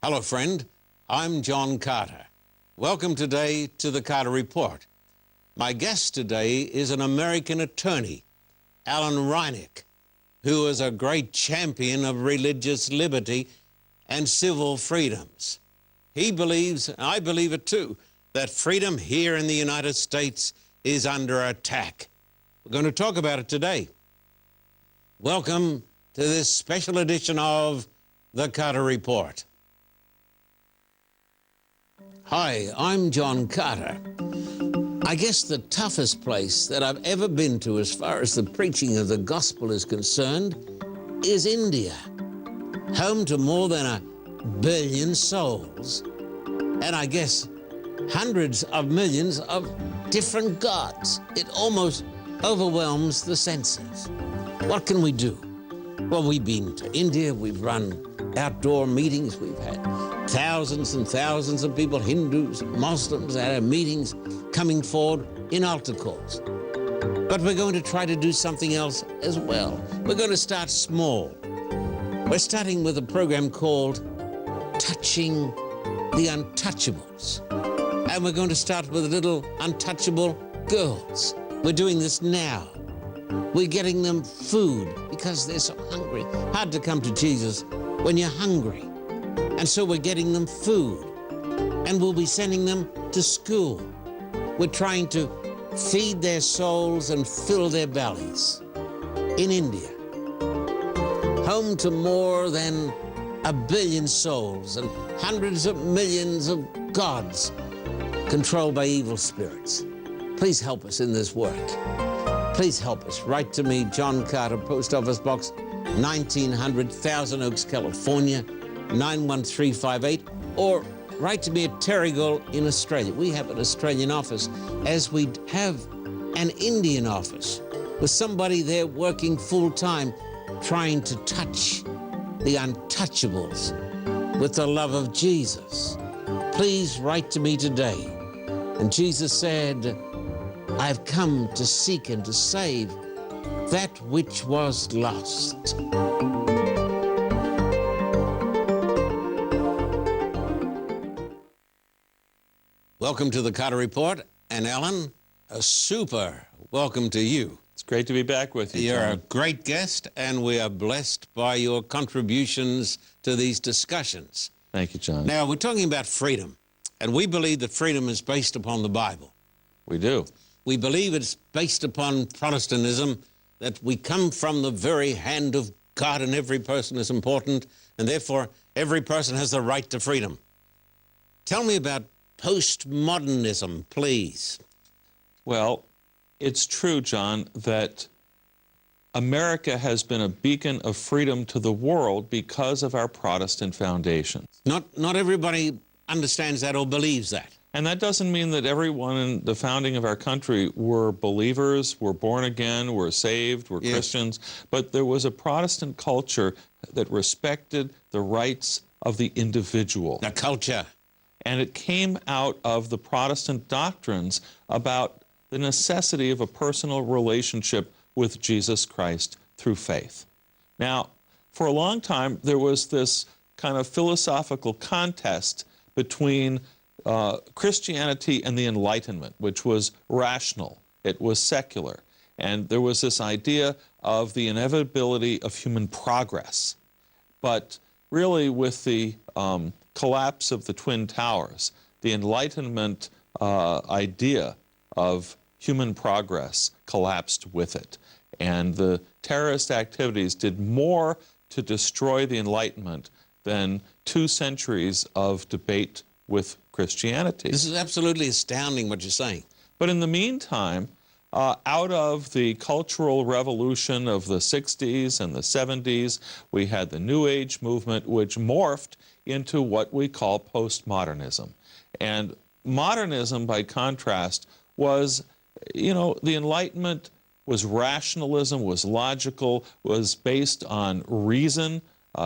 Hello, friend. I'm John Carter. Welcome today to the Carter Report. My guest today is an American attorney, Alan Reinach, who is a great champion of religious liberty and civil freedoms. He believes, and I believe it too, that freedom here in the United States is under attack. We're going to talk about it today. Welcome to this special edition of the Carter Report. Hi, I'm John Carter. I guess the toughest place that I've ever been to as far as the preaching of the gospel is concerned is India, home to more than 1 billion souls, and I guess hundreds of millions of different gods. It almost overwhelms the senses. What can we do? Well, we've been to India, we've run outdoor meetings, we've had thousands and thousands of people, Hindus, Muslims, at our meetings coming forward in altar calls. But we're going to try to do something else as well. We're going to start small. We're starting with a program called Touching the Untouchables. And we're going to start with little untouchable girls. We're doing this now. We're getting them food because they're so hungry. Hard to come to Jesus when you're hungry. And so we're getting them food, and we'll be sending them to school. We're trying to feed their souls and fill their bellies. In India, home to more than 1 billion souls and hundreds of millions of gods controlled by evil spirits. Please help us in this work. Please help us. Write to me, John Carter, Post Office Box 1900, Thousand Oaks, California, 91358, or write to me at Terrigal in Australia. We have an Australian office, as we have an Indian office, with somebody there working full-time, trying to touch the untouchables with the love of Jesus. Please write to me today. And Jesus said, I've come to seek and to save that which was lost. Welcome to the Carter Report, and Alan, a super welcome to you. It's great to be back with you, You're John. a great guest, and we are blessed by your contributions to these discussions. Thank you, John. Now, we're talking about freedom, and we believe that freedom is based upon the Bible. We do. We believe it's based upon Protestantism, that we come from the very hand of God, and every person is important, and therefore every person has the right to freedom. Tell me about postmodernism, please. Well, it's true, John, that America has been a beacon of freedom to the world because of our Protestant foundations. Not everybody understands that or believes that. And that doesn't mean that everyone in the founding of our country were believers, were born again, were saved, were Christians, but there was a Protestant culture that respected the rights of the individual. The culture. And it came out of the Protestant doctrines about the necessity of a personal relationship with Jesus Christ through faith. Now, for a long time, there was this kind of philosophical contest between Christianity and the Enlightenment, which was rational, it was secular, and there was this idea of the inevitability of human progress. But really, with the collapse of the Twin Towers, the Enlightenment idea of human progress collapsed with it. And the terrorist activities did more to destroy the Enlightenment than 2 centuries of debate with Christianity. This is absolutely astounding what you're saying. But in the meantime, out of the cultural revolution of the 60s and the 70s, we had the New Age movement, which morphed into what we call postmodernism. And modernism, by contrast, was, you know, the Enlightenment was rationalism, was logical, was based on reason.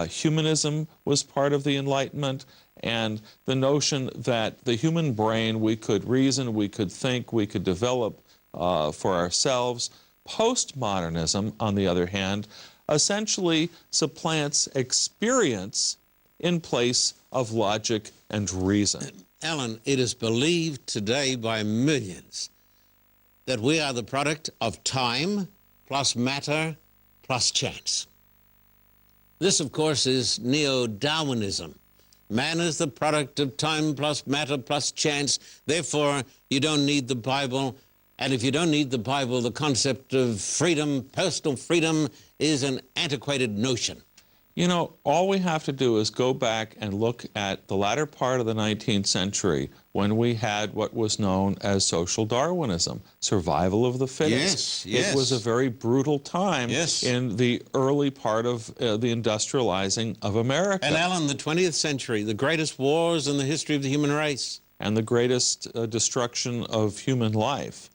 Humanism was part of the Enlightenment, and the notion that the human brain, we could reason, we could think, we could develop for ourselves. Postmodernism, on the other hand, essentially supplants experience in place of logic and reason. Alan, it is believed today by millions that we are the product of time plus matter plus chance. This, of course, is neo-Darwinism. Man is the product of time plus matter plus chance. Therefore, you don't need the Bible. And if you don't need the Bible, the concept of freedom, personal freedom, is an antiquated notion. You know, all we have to do is go back and look at the latter part of the 19th century when we had what was known as social Darwinism, survival of the fittest. Yes, yes. It was a very brutal time Yes. in the early part of the industrializing of America. And Alan, the 20th century, the greatest wars in the history of the human race. And the greatest destruction of human life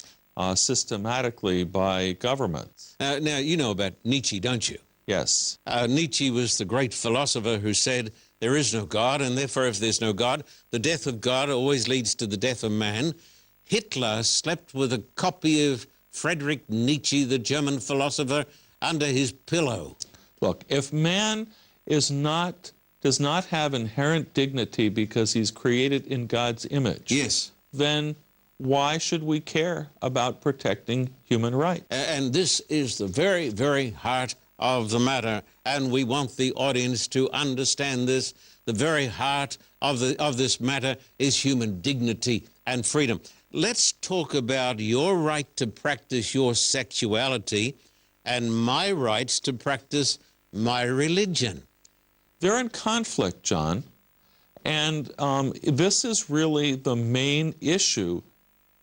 systematically by governments. Now, you know about Nietzsche, don't you? Yes. Nietzsche was the great philosopher who said, there is no God, and therefore if there's no God, the death of God always leads to the death of man. Hitler slept with a copy of Friedrich Nietzsche, the German philosopher, under his pillow. Look, if man does not have inherent dignity because he's created in God's image, Yes. then why should we care about protecting human rights? And this is the very, very heart of the matter, and we want the audience to understand this. The very heart of this matter is human dignity and freedom. Let's talk about your right to practice your sexuality and my rights to practice my religion. They're in conflict, John, and this is really the main issue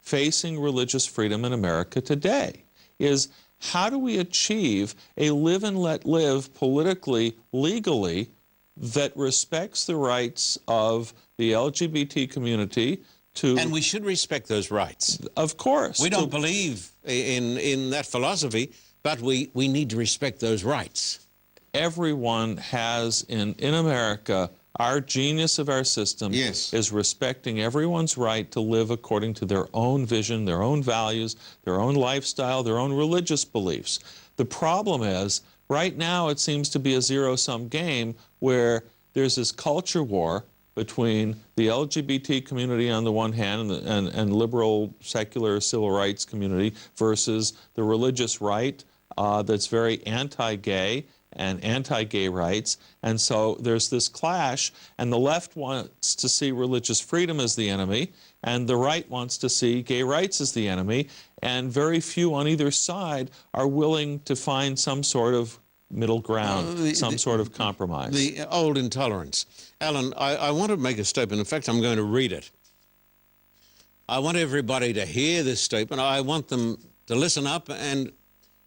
facing religious freedom in America today, is how do we achieve a live and let live politically, legally, that respects the rights of the LGBT community to... And we should respect those rights. Of course. We don't believe in that philosophy, but we need to respect those rights. Everyone has in America, our genius of our system Yes. is respecting everyone's right to live according to their own vision, their own values, their own lifestyle, their own religious beliefs. The problem is, right now it seems to be a zero-sum game where there's this culture war between the LGBT community on the one hand and liberal, secular, civil rights community versus the religious right that's very anti-gay and anti-gay rights. And so there's this clash, and the left wants to see religious freedom as the enemy, and the right wants to see gay rights as the enemy, and very few on either side are willing to find some sort of middle ground, some sort of compromise. The old intolerance. Alan, I want to make a statement. In fact, I'm going to read it. I want everybody to hear this statement. I want them to listen up and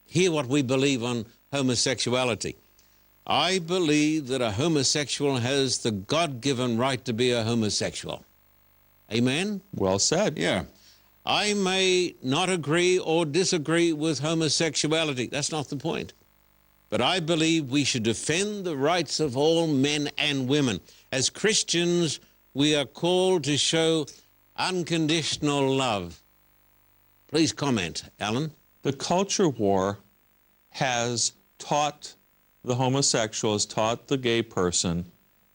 hear what we believe on homosexuality. I believe that a homosexual has the God-given right to be a homosexual. Amen? Well said. Yeah. I may not agree or disagree with homosexuality. That's not the point. But I believe we should defend the rights of all men and women. As Christians, we are called to show unconditional love. Please comment, Alan. The culture war has taught the homosexual, has taught the gay person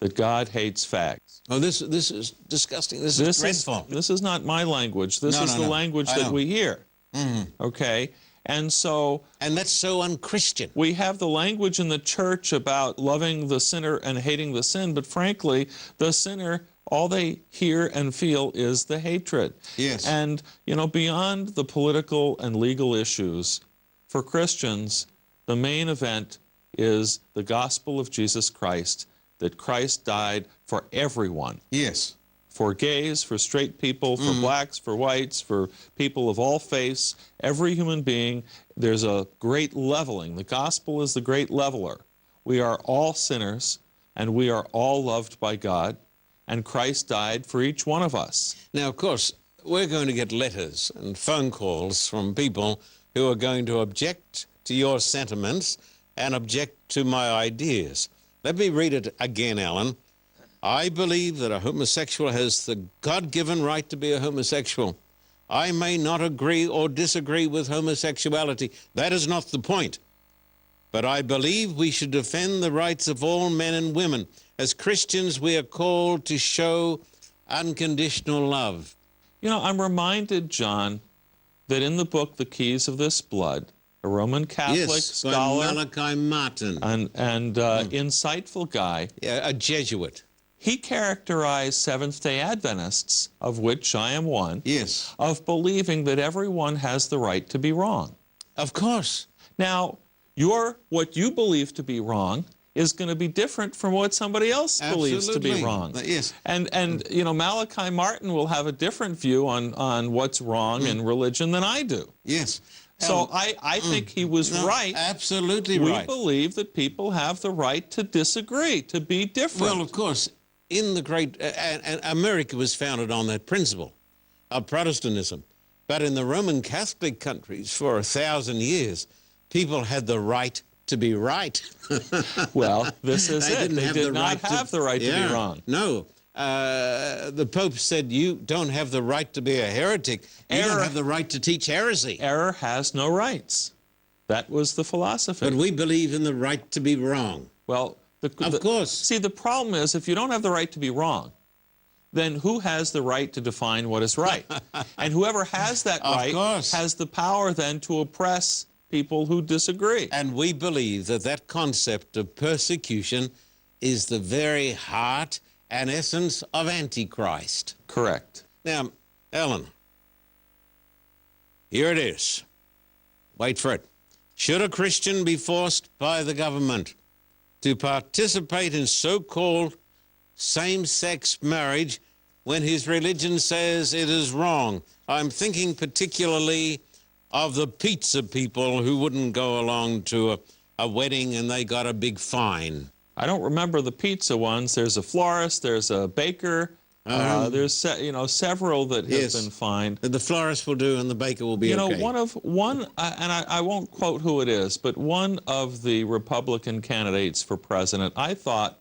that God hates fags. Oh, this is disgusting. This is dreadful. This is not my language. This is the language that we hear. Okay? And so... And that's so unchristian. We have the language in the church about loving the sinner and hating the sin, but frankly, the sinner, all they hear and feel is the hatred. Yes. And, you know, beyond the political and legal issues, for Christians, the main event is the gospel of Jesus Christ, that Christ died for everyone. Yes. For gays, for straight people, for blacks, for whites, for people of all faiths, every human being. There's a great leveling. The gospel is the great leveler. We are all sinners, and we are all loved by God, and Christ died for each one of us. Now, of course, we're going to get letters and phone calls from people who are going to object to your sentiments and object to my ideas. Let me read it again, Alan. I believe that a homosexual has the God-given right to be a homosexual. I may not agree or disagree with homosexuality. That is not the point. But I believe we should defend the rights of all men and women. As Christians, we are called to show unconditional love. You know, I'm reminded, John, that in the book, The Keys of This Blood, a Roman Catholic scholar by Malachi Martin, and insightful guy, a Jesuit. He characterized Seventh-day Adventists, of which I am one, Yes. of believing that everyone has the right to be wrong. Of course. Now, what you believe to be wrong is going to be different from what somebody else believes to be wrong. Yes. And you know, Malachi Martin will have a different view on what's wrong in religion than I do. Yes. So I think he was right. Absolutely right. We believe that people have the right to disagree, to be different. Well, of course, in the great... and America was founded on that principle of Protestantism. But in the Roman Catholic countries for 1,000 years, people had the right to be right. Well, this is it. They did not have the right to be wrong. No. The Pope said, you don't have the right to be a heretic. You don't have the right to teach heresy. Error has no rights. That was the philosophy. But we believe in the right to be wrong. Well, of course. See, the problem is, if you don't have the right to be wrong, then who has the right to define what is right? And whoever has that right has the power then to oppress people who disagree. And we believe that that concept of persecution is the very heart and essence of Antichrist. Correct. Now, Ellen, here it is. Wait for it. Should a Christian be forced by the government to participate in so-called same-sex marriage when his religion says it is wrong? I'm thinking particularly of the pizza people who wouldn't go along to a wedding and they got a big fine. I don't remember the pizza ones. There's a florist, there's a baker, there's several that have been fined. The florist will do and the baker will be okay. You know, I won't quote who it is, but one of the Republican candidates for president, I thought,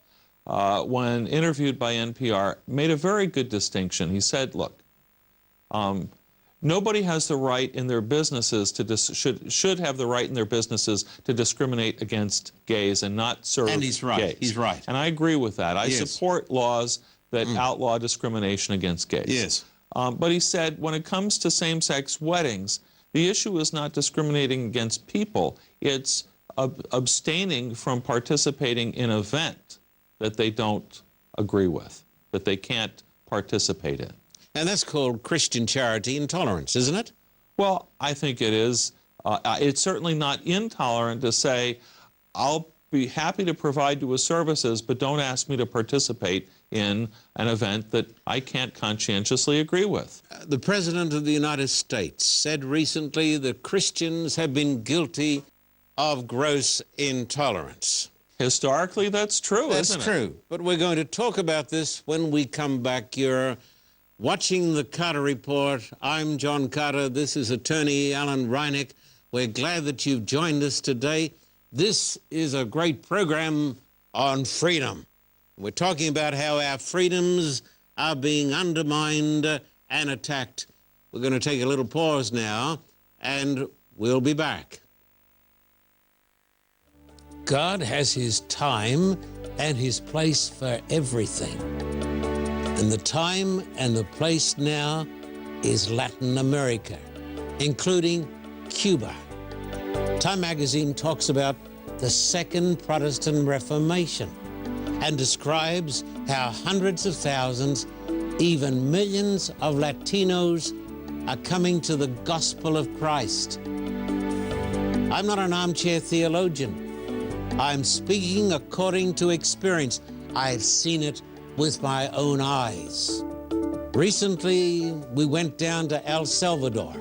when interviewed by NPR, made a very good distinction. He said, look, nobody has the right in their businesses should have the right in their businesses to discriminate against gays and not serve gays. And he's right. Gays. He's right. And I agree with that. I support laws that outlaw discrimination against gays. Yes. But he said, when it comes to same-sex weddings, the issue is not discriminating against people. It's abstaining from participating in an event that they don't agree with, that they can't participate in. And that's called Christian charity intolerance, isn't it? Well, I think it is. It's certainly not intolerant to say, I'll be happy to provide you with services, but don't ask me to participate in an event that I can't conscientiously agree with. The President of the United States said recently that Christians have been guilty of gross intolerance. Historically, that's true, isn't it? That's true. But we're going to talk about this when we come back. You're watching the Carter Report. I'm John Carter. This is attorney Alan Reinach. We're glad that you've joined us today. This is a great program on freedom. We're talking about how our freedoms are being undermined and attacked. We're going to take a little pause now, and we'll be back. God has his time and his place for everything. And the time and the place now is Latin America, including Cuba. Time magazine talks about the Second Protestant Reformation and describes how hundreds of thousands, even millions of Latinos are coming to the gospel of Christ. I'm not an armchair theologian. I'm speaking according to experience. I've seen it with my own eyes. Recently, we went down to El Salvador.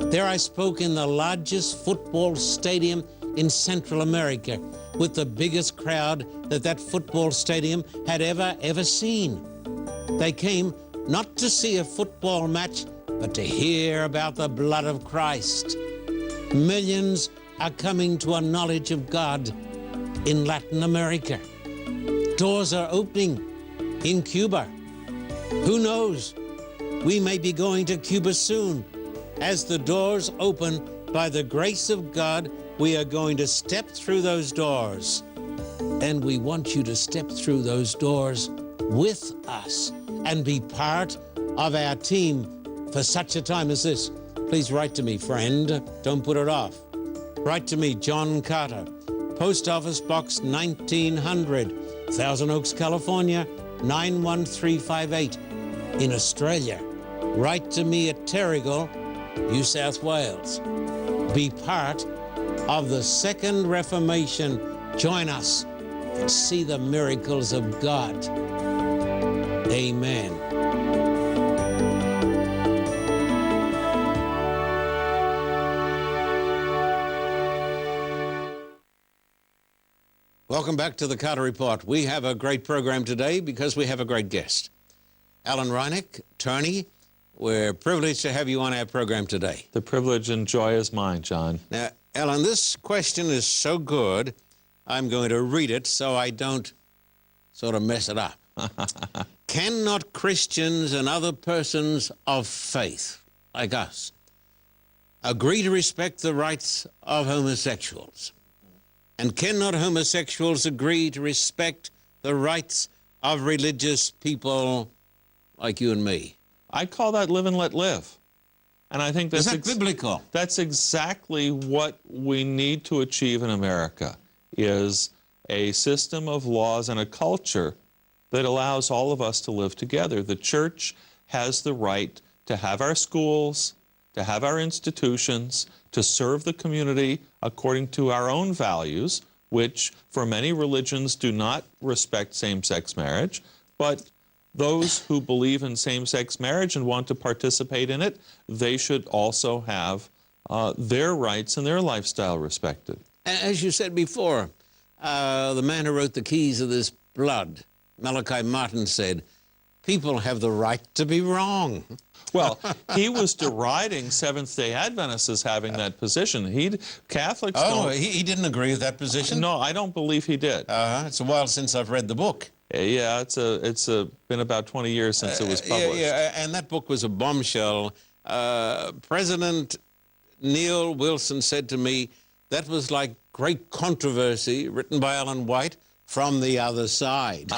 There I spoke in the largest football stadium in Central America with the biggest crowd that football stadium had ever seen. They came not to see a football match, but to hear about the blood of Christ. Millions are coming to a knowledge of God in Latin America. Doors are opening in Cuba. Who knows? We may be going to Cuba soon. As the doors open, by the grace of God, we are going to step through those doors. And we want you to step through those doors with us and be part of our team for such a time as this. Please write to me, friend. Don't put it off. Write to me, John Carter, Post Office Box 1900, Thousand Oaks, California, 91358. In Australia, write to me at Terrigal, New South Wales. Be part of the Second Reformation. Join us and see the miracles of God. Amen. Welcome back to the Carter Report. We have a great program today because we have a great guest. Alan Reinach, attorney, we're privileged to have you on our program today. The privilege and joy is mine, John. Now, Alan, this question is so good, I'm going to read it so I don't sort of mess it up. Cannot Christians and other persons of faith, like us, agree to respect the rights of homosexuals? And cannot homosexuals agree to respect the rights of religious people like you and me? I call that live and let live. And I think that's Is that biblical? That's exactly what we need to achieve in America, is a system of laws and a culture that allows all of us to live together. The church has the right to have our schools, to have our institutions, to serve the community according to our own values, which for many religions do not respect same-sex marriage, but those who believe in same-sex marriage and want to participate in it, they should also have their rights and their lifestyle respected. As you said before, the man who wrote The Keys of This Blood, Malachi Martin, said, people have the right to be wrong. Well, he was deriding Seventh-day Adventists as having that position. Catholics don't... he didn't agree with that position? No, I don't believe he did. It's a while since I've read the book. Yeah, it's been about 20 years since it was published. Yeah, and that book was a bombshell. President Neil Wilson said to me, that was like great controversy written by Ellen White from the other side.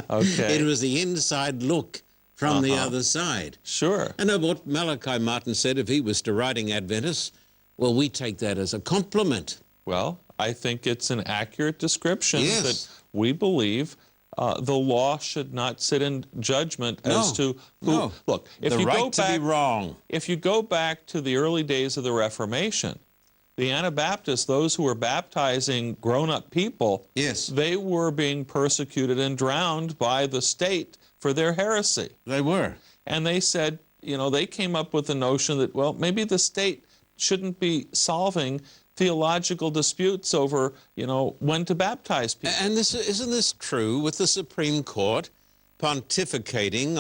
Okay. It was the inside look from the other side. Sure. And what Malachi Martin said, if he was deriding Adventists, well, we take that as a compliment. Well, I think it's an accurate description Yes. that we believe the law should not sit in judgment as to who... No. Look, if The you right go to back, be wrong. If you go back to the early days of the Reformation, the Anabaptists, those who were baptizing grown-up people, Yes. they were being persecuted and drowned by the state for their heresy. They were. And they said, they came up with the notion that, well, maybe the state shouldn't be solving theological disputes over, when to baptize people. And isn't this true with the Supreme Court pontificating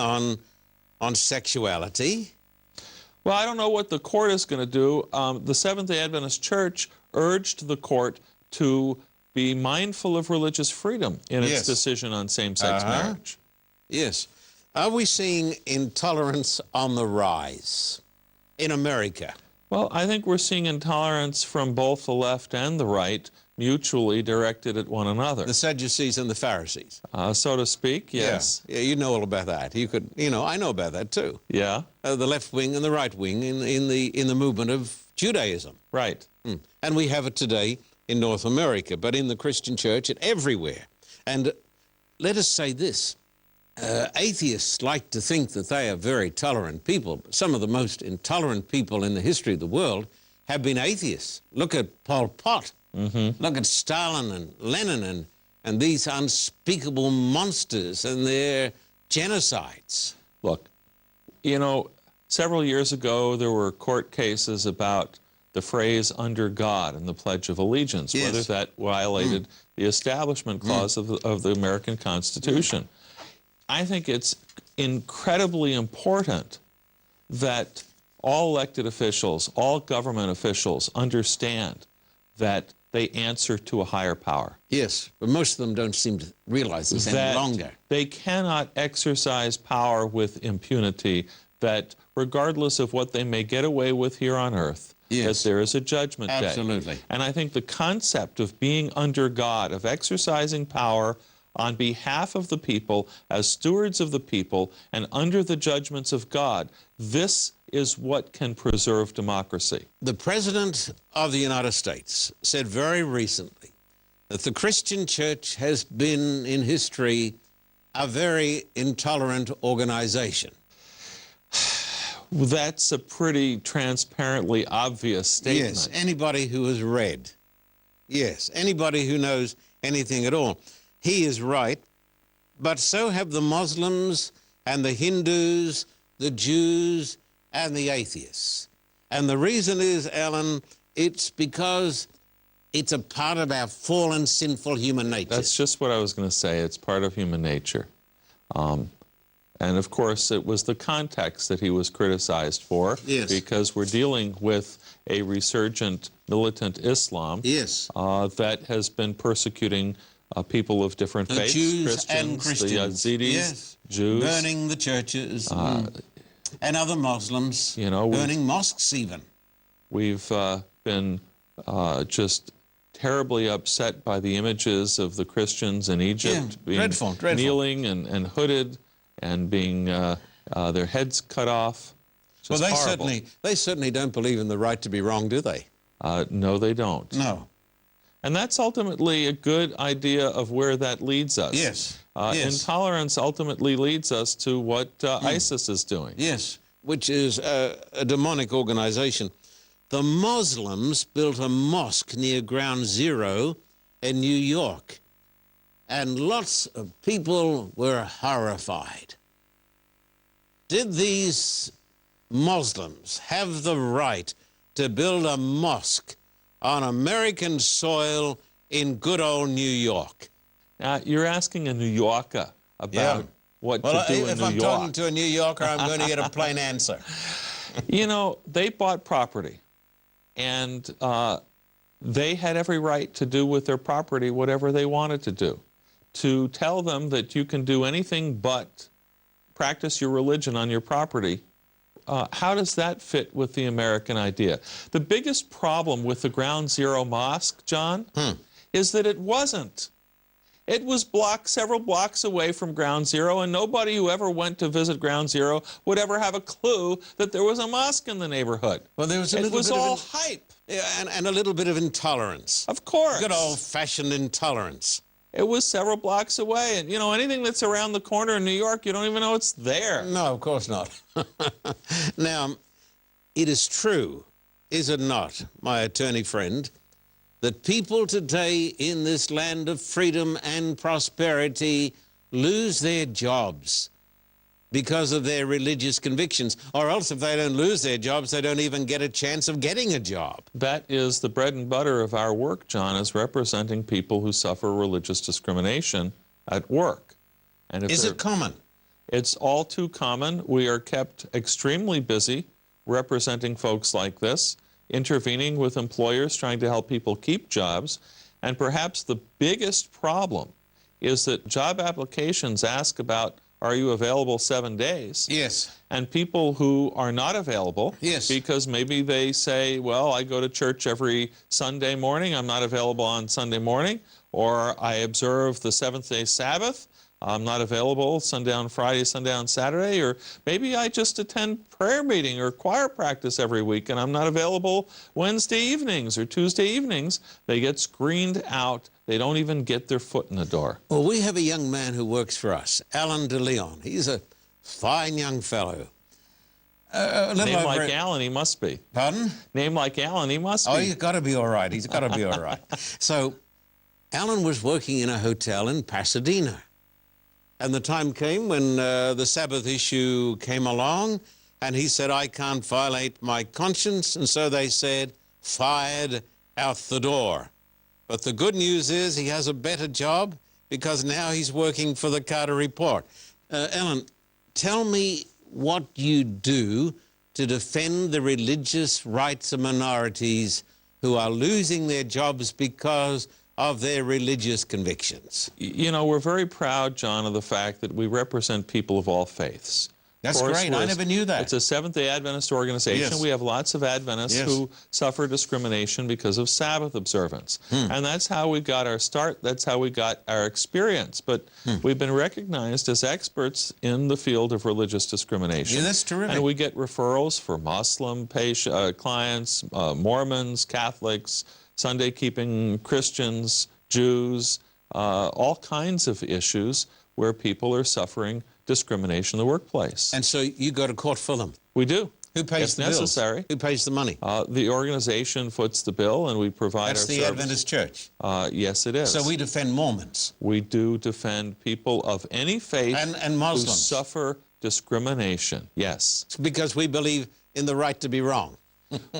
on sexuality? Well, I don't know what the court is going to do. The Seventh-day Adventist Church urged the court to be mindful of religious freedom in its decision on same-sex marriage. Yes. Are we seeing intolerance on the rise in America? Well, I think we're seeing intolerance from both the left and the right mutually directed at one another. The Sadducees and the Pharisees. So to speak, yes. Yeah, you know all about that. You could, I know about that too. Yeah. The left wing and the right wing in the movement of Judaism. Right. And we have it today in North America, but in the Christian church and everywhere. And let us say this. Atheists like to think that they are very tolerant people. Some of the most intolerant people in the history of the world have been atheists. Look at Pol Pot. Look at Stalin and Lenin and these unspeakable monsters and their genocides. Look, several years ago there were court cases about the phrase "under God" and the Pledge of Allegiance, whether that violated the Establishment Clause of the American Constitution. I think it's incredibly important that all elected officials, all government officials understand that they answer to a higher power. Yes, but most of them don't seem to realize this any longer. They cannot exercise power with impunity, that regardless of what they may get away with here on earth, Yes. that there is a judgment day. Absolutely. And I think the concept of being under God, of exercising power on behalf of the people, as stewards of the people, and under the judgments of God, this is what can preserve democracy. The President of the United States said very recently that the Christian church has been, in history, a very intolerant organization. That's a pretty transparently obvious statement. Yes, anybody who has read. Yes, anybody who knows anything at all. He is right, but so have the Muslims and the Hindus, the Jews, and the atheists. And the reason is, Alan, it's because it's a part of our fallen, sinful human nature. That's just what I was going to say. It's part of human nature. And of course, it was the context that he was criticized for. Yes. Because we're dealing with a resurgent militant Islam. Yes. That has been persecuting people of different faiths, Jews Christians, and Christians, the Yazidis, yes. Jews. Burning the churches, and other Muslims, you know, burning mosques even. We've been just terribly upset by the images of the Christians in Egypt being dreadful. kneeling and hooded and being their heads cut off. Well, they certainly don't believe in the right to be wrong, do they? No, they don't. No. And that's ultimately a good idea of where that leads us. Yes. Intolerance ultimately leads us to what ISIS is doing. Yes, which is a demonic organization. The Muslims built a mosque near Ground Zero in New York, and lots of people were horrified. Did these Muslims have the right to build a mosque on American soil in good old New York? Now, you're asking a New Yorker about what to do in New York. If I'm talking to a New Yorker, I'm going to get a plain answer. You know, they bought property, and they had every right to do with their property whatever they wanted to do. To tell them that you can do anything but practice your religion on your property, how does that fit with the American idea? The biggest problem with the Ground Zero Mosque, John, is that it wasn't. It was several blocks away from Ground Zero, and nobody who ever went to visit Ground Zero would ever have a clue that there was a mosque in the neighborhood. Well, there was a it little was bit all of hype. Yeah, and a little bit of intolerance. Of course. Good old-fashioned intolerance. It was several blocks away, and you know, anything that's around the corner in New York, you don't even know it's there. No, of course not. Now, it is true, is it not, my attorney friend, that people today in this land of freedom and prosperity lose their jobs because of their religious convictions, or else if they don't lose their jobs, they don't even get a chance of getting a job. That is the bread and butter of our work, John, is representing people who suffer religious discrimination at work. And if Is it common? It's all too common. We are kept extremely busy representing folks like this, intervening with employers, trying to help people keep jobs. And perhaps the biggest problem is that job applications ask about, are you available 7 days? Yes. And people who are not available, yes, because maybe they say, well, I go to church every Sunday morning, I'm not available on Sunday morning, or I observe the seventh-day Sabbath, I'm not available Sunday on Friday, Sunday on Saturday, or maybe I just attend prayer meeting or choir practice every week and I'm not available Wednesday evenings or Tuesday evenings. They get screened out. They don't even get their foot in the door. Well, we have a young man who works for us, Alan de Leon. He's a fine young fellow. Name like Alan, he must be. Pardon? Name like Alan, he must be. Oh, he's got to be all right. He's got to be all right. So, Alan was working in a hotel in Pasadena. And the time came when the Sabbath issue came along, and he said, I can't violate my conscience, and so they said, fired out the door. But the good news is he has a better job because now he's working for the Carter Report. Alan, tell me what you do to defend the religious rights of minorities who are losing their jobs because of their religious convictions. You know, we're very proud, John, of the fact that we represent people of all faiths. That's Force great. I was- never knew that. It's a Seventh-day Adventist organization. Yes. We have lots of Adventists Yes. who suffer discrimination because of Sabbath observance. And that's how we got our start. That's how we got our experience. But we've been recognized as experts in the field of religious discrimination. Yeah, that's terrific. And we get referrals for Muslim clients, Mormons, Catholics, Sunday-keeping Christians, Jews, all kinds of issues where people are suffering discrimination in the workplace. And so you go to court for them. We do. Who pays if the necessary. bills? Who pays the money? The organization foots the bill, and we provide That's our the service. Adventist Church. Yes, it is. So we defend Mormons. We do defend people of any faith And who Muslims. suffer discrimination. Yes. It's because we believe in the right to be wrong.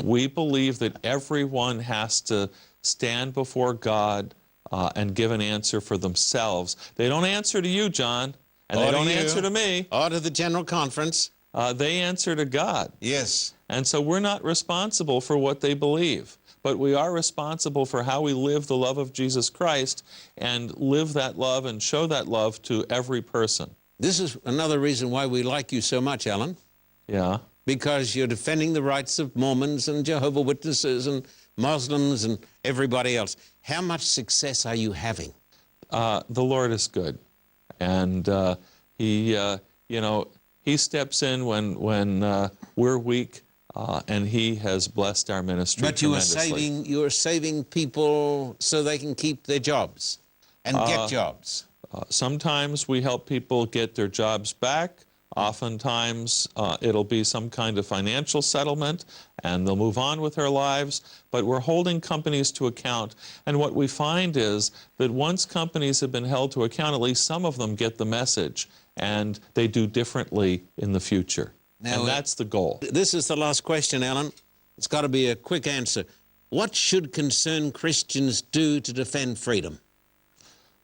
We believe that everyone has to stand before God and give an answer for themselves. They don't answer to you, John, and Or they to don't you. answer to me. Or to the General Conference. They answer to God. Yes. And so we're not responsible for what they believe, but we are responsible for how we live the love of Jesus Christ and live that love and show that love to every person. This is another reason why we like you so much, Alan, Yeah. because you're defending the rights of Mormons and Jehovah's Witnesses and Muslims and everybody else. How much success are you having? The Lord is good. And He steps in when we're weak, and He has blessed our ministry But you tremendously. are saving people so they can keep their jobs and get jobs. Sometimes we help people get their jobs back. Oftentimes, it'll be some kind of financial settlement, and they'll move on with their lives. But we're holding companies to account. And what we find is that once companies have been held to account, at least some of them get the message, and they do differently in the future. Now, and that's the goal. This is the last question, Alan. It's got to be a quick answer. What should concerned Christians do to defend freedom?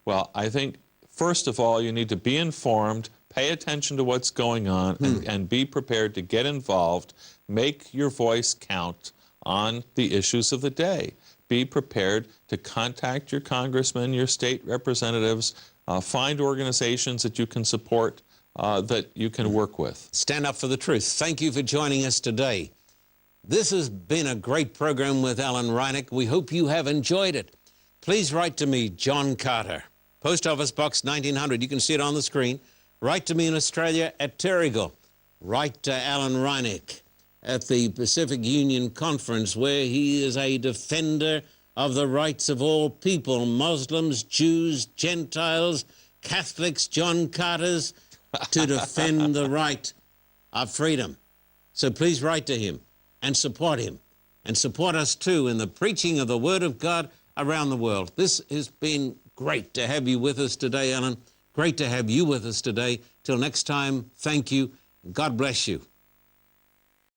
Well, I think, first of all, you need to be informed, pay attention to what's going on, and be prepared to get involved. Make your voice count on the issues of the day. Be prepared to contact your congressmen, your state representatives, find organizations that you can support, that you can work with. Stand up for the truth. Thank you for joining us today. This has been a great program with Alan Reinach. We hope you have enjoyed it. Please write to me, John Carter, Post Office Box 1900. You can see it on the screen. Write to me in Australia at Terrigal. Write to Alan Reinach at the Pacific Union Conference, where he is a defender of the rights of all people, Muslims, Jews, Gentiles, Catholics, John Carters, to defend the right of freedom. So please write to him and support us too in the preaching of the Word of God around the world. This has been great to have you with us today, Alan. Great to have you with us today. Till next time, thank you. God bless you.